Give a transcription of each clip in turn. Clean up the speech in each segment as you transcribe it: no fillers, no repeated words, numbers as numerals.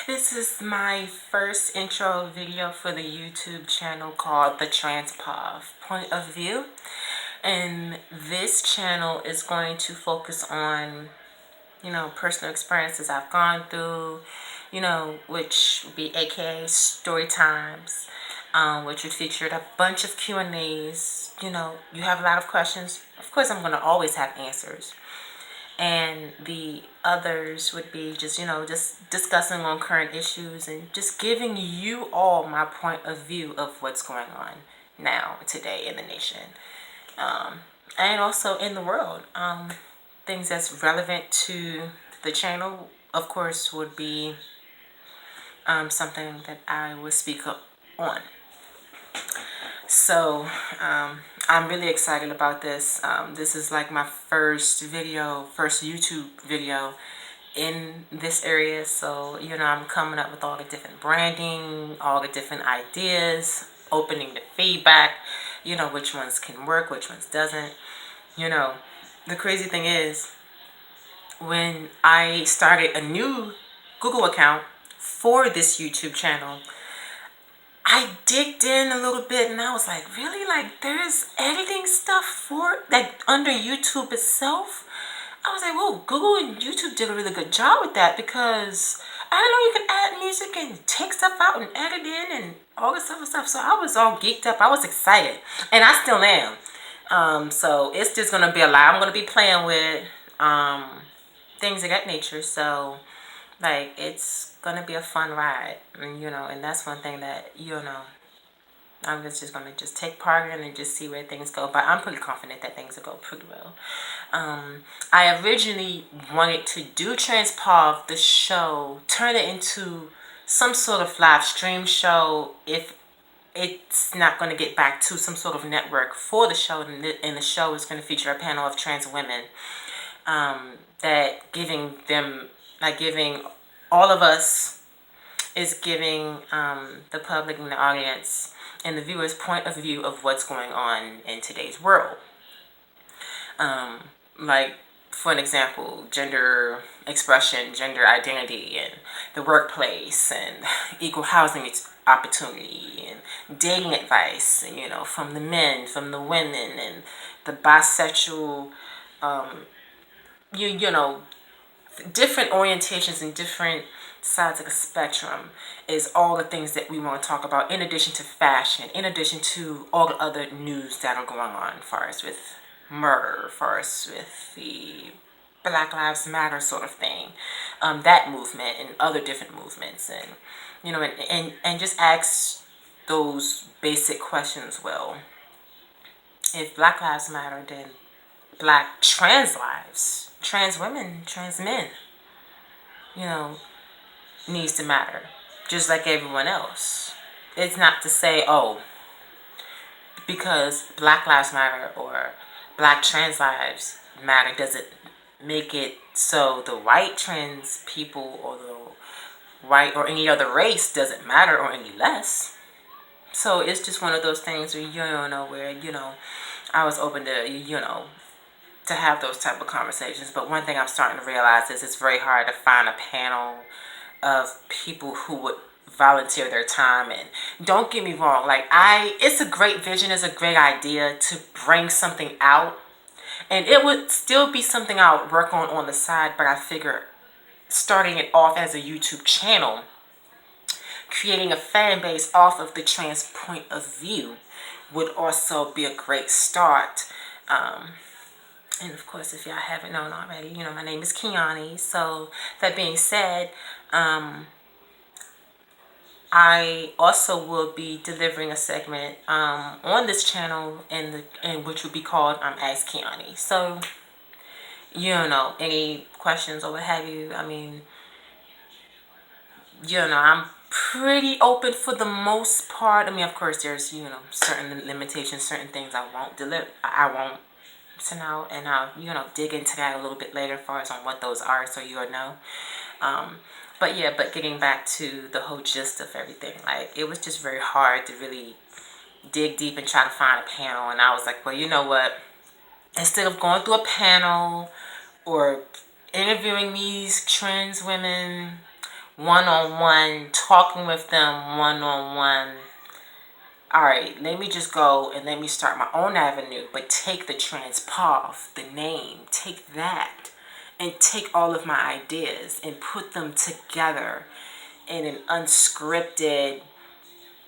This is my first intro video for the YouTube channel called the Trans POV Point of View. And this channel is going to focus on, personal experiences I've gone through, which would be aka story times, which would feature a bunch of Q&As. You have a lot of questions. Of course, I'm going to always have answers. And the others would be just discussing on current issues and just giving you all my point of view of what's going on now, today in the nation, and also in the world. Things that's relevant to the channel, of course, would be something that I would speak up on. So I'm really excited about this. This is like my first YouTube video in this area. So, I'm coming up with all the different branding, all the different ideas, opening the feedback, which ones can work, which ones doesn't. The crazy thing is, when I started a new Google account for this YouTube channel, I digged in a little bit and I was like, really? Like, there's editing stuff for, like, under YouTube itself? I was like, whoa, Google and YouTube did a really good job with that, because I didn't know you could add music and take stuff out and edit in and all this other stuff. So I was all geeked up. I was excited. And I still am. So it's just going to be a lot I'm going to be playing with, things of that nature. So, like, it's gonna be a fun ride, and that's one thing that I'm just gonna take part in and just see where things go. But I'm pretty confident that things will go pretty well. I originally wanted to do Transpov, the show, turn it into some sort of live stream show if it's not going to get back to some sort of network for the show, and the show is going to feature a panel of trans women, that giving all of us is giving the public and the audience and the viewers point of view of what's going on in today's world. Like, for an example, gender expression, gender identity, and the workplace, and equal housing opportunity, and dating advice, from the men, from the women, and the bisexual, different orientations and different sides of the spectrum is all the things that we want to talk about, in addition to fashion, in addition to all the other news that are going on, as far as with murder, as far as with the Black Lives Matter sort of thing, that movement and other different movements, and and just ask those basic questions. Well, if Black Lives Matter, then Black trans lives, trans women, trans men, needs to matter, just like everyone else. It's not to say, oh, because Black Lives Matter or Black trans lives matter doesn't make it so the white trans people or the white or any other race doesn't matter or any less. So it's just one of those things where I was open to to have those type of conversations. But one thing I'm starting to realize is it's very hard to find a panel of people who would volunteer their time. And don't get me wrong, it's a great vision, it's a great idea to bring something out, and it would still be something I would work on the side. But I figure starting it off as a YouTube channel, creating a fan base off of the trans point of view, would also be a great start. And of course, if y'all haven't known already, my name is Kiani. So that being said, I also will be delivering a segment on this channel, and which will be called Ask Kiani. So, any questions or what have you, I'm pretty open for the most part. Of course, there's, certain limitations, certain things I won't send out, and I'll, dig into that a little bit later as far as on what those are, so you'll know. But getting back to the whole gist of everything, it was just very hard to really dig deep and try to find a panel. And I was like, well, you know what? Instead of going through a panel or interviewing these trans women, one-on-one, talking with them one-on-one. All right, let me just go and let me start my own avenue, but take the trans POV, the name, take that and take all of my ideas and put them together in an unscripted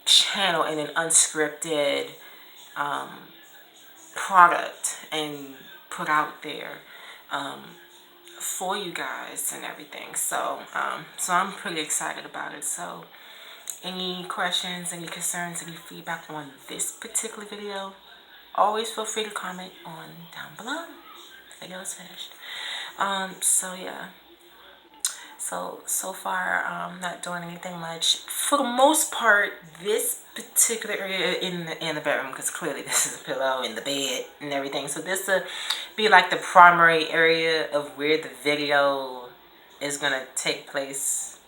channel, in an unscripted product, and put out there for you guys and everything. So so I'm pretty excited about it. So any questions, any concerns, any feedback on this particular video, always feel free to comment on down below. The video is finished. So yeah. So far, not doing anything much. For the most part, this particular area in the bedroom, because clearly this is a pillow in the bed and everything. So this will be like the primary area of where the video is gonna take place.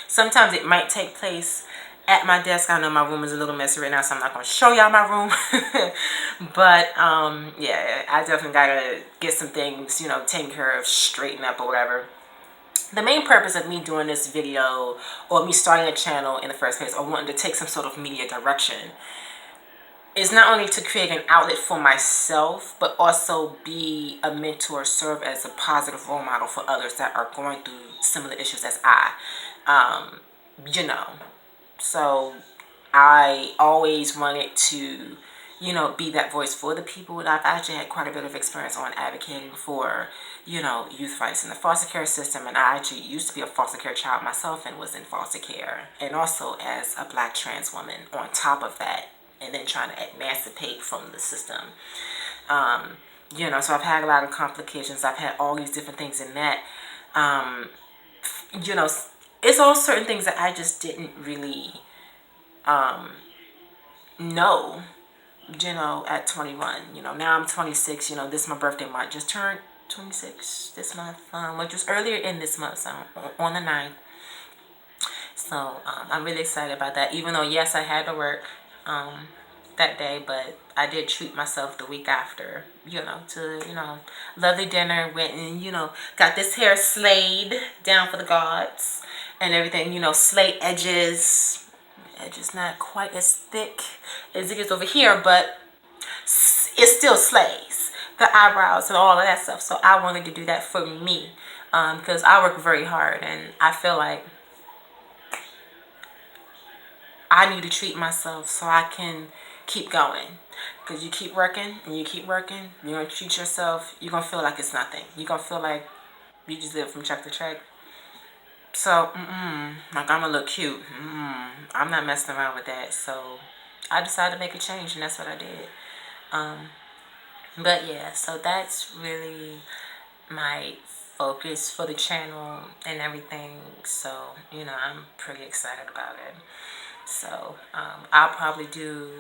Sometimes it might take place at my desk. I know my room is a little messy right now, so I'm not gonna show y'all my room. But yeah, I definitely gotta get some things, you know, taken care of, straighten up or whatever. The main purpose of me doing this video, or me starting a channel in the first place, or wanting to take some sort of media direction, is not only to create an outlet for myself, but also be a mentor, serve as a positive role model for others that are going through similar issues as I. You know, so I always wanted to, you know, be that voice for the people. I've actually had quite a bit of experience on advocating for, you know, youth rights in the foster care system. And I actually used to be a foster care child myself and was in foster care. And also as a black trans woman on top of that. And then trying to emancipate from the system. You know, so I've had a lot of complications. I've had all these different things in that. You know, it's all certain things that I just didn't really know, you know, at 21. You know, now I'm 26. You know, this is my birthday month. Just turned 26 this month, which was earlier in this month, so on the 9th. So I'm really excited about that. Even though, yes, I had to work that day, but I did treat myself the week after, you know, to, you know, lovely dinner. Went and, you know, got this hair slayed down for the gods and everything, you know, slay edges. Edges not quite as thick as it is over here, but it still slays. The eyebrows and all of that stuff. So I wanted to do that for me because I work very hard and I feel like I need to treat myself so I can keep going. Because you keep working and you keep working, you're going to treat yourself, you're going to feel like it's nothing. You're going to feel like you just live from check to check. So, like I'm going to look cute. I'm not messing around with that. So I decided to make a change and that's what I did. But yeah, so that's really my focus for the channel and everything. So, you know, I'm pretty excited about it. So I'll probably do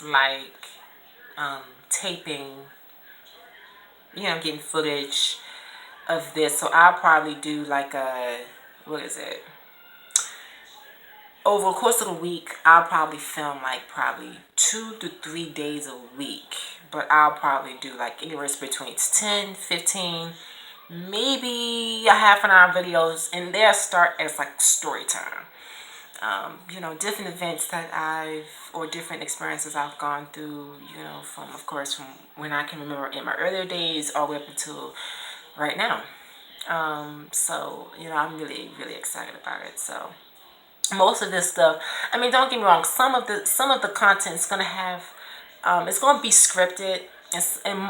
like taping, you know, getting footage of this. So I'll probably do like a, what is it? Over the course of the week, I'll probably film like probably 2 to 3 days a week. But I'll probably do like anywhere between 10, 15, maybe a half an hour videos. And they'll start as like story time. You know, different events that or different experiences I've gone through, you know, from, of course, from when I can remember in my earlier days all the way up until right now. So, you know, I'm really, really excited about it. So, most of this stuff, I mean, don't get me wrong, some of the content is going to have, it's going to be scripted,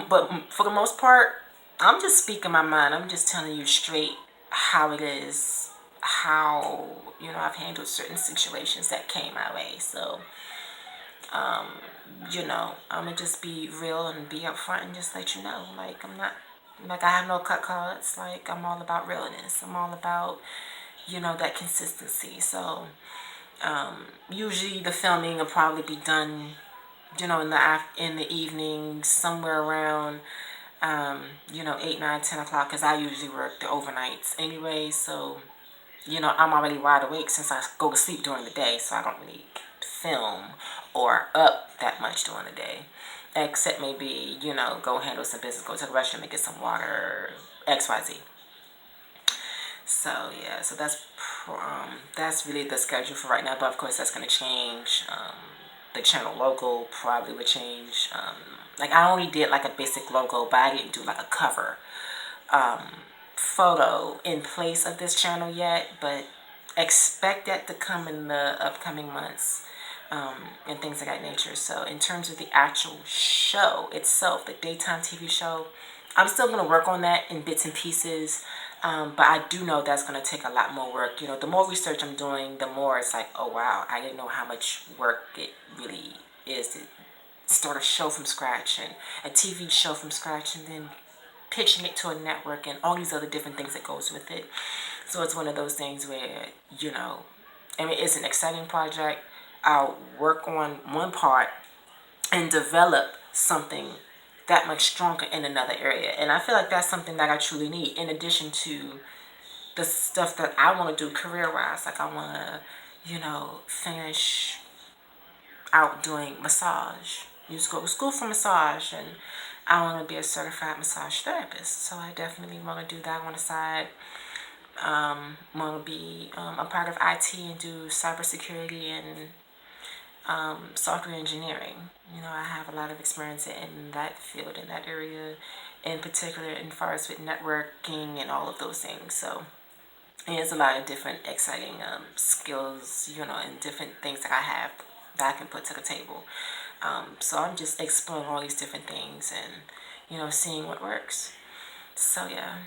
but for the most part, I'm just speaking my mind. I'm just telling you straight how it is, how, you know, I've handled certain situations that came my way. So, you know, I'm going to just be real and be upfront and just let you know, like, I'm not, like, I have no cut cards. Like, I'm all about realness. I'm all about, you know, that consistency. So, usually the filming will probably be done, you know, in the evening, somewhere around, you know, 8, 9, 10 o'clock, because I usually work the overnights anyway. So, you know, I'm already wide awake since I go to sleep during the day, so I don't really film or up that much during the day. Except maybe, you know, go handle some business, go to the restroom and get some water, XYZ. So yeah, so that's really the schedule for right now. But of course, that's gonna change. The channel logo probably would change. Like I only did like a basic logo, but I didn't do like a cover photo in place of this channel yet. But expect that to come in the upcoming months. And things of that nature. So in terms of the actual show itself, the daytime TV show, I'm still going to work on that in bits and pieces. But I do know that's going to take a lot more work. You know, the more research I'm doing, the more it's like, oh wow, I didn't know how much work it really is to start a show from scratch and a TV show from scratch and then pitching it to a network and all these other different things that goes with it. So it's one of those things where, you know, I mean, it's an exciting project. I'll work on one part and develop something that much stronger in another area. And I feel like that's something that I truly need in addition to the stuff that I want to do career-wise. Like I want to, you know, finish out doing massage. You just go to school for massage and I want to be a certified massage therapist. So I definitely want to do that on the side. Want to be a part of IT and do cybersecurity and software engineering. You know, I have a lot of experience in that field, in that area, in particular, in far as with networking and all of those things. So there's a lot of different exciting skills, you know, and different things that I have that I can put to the table. So I'm just exploring all these different things and, you know, seeing what works. So yeah.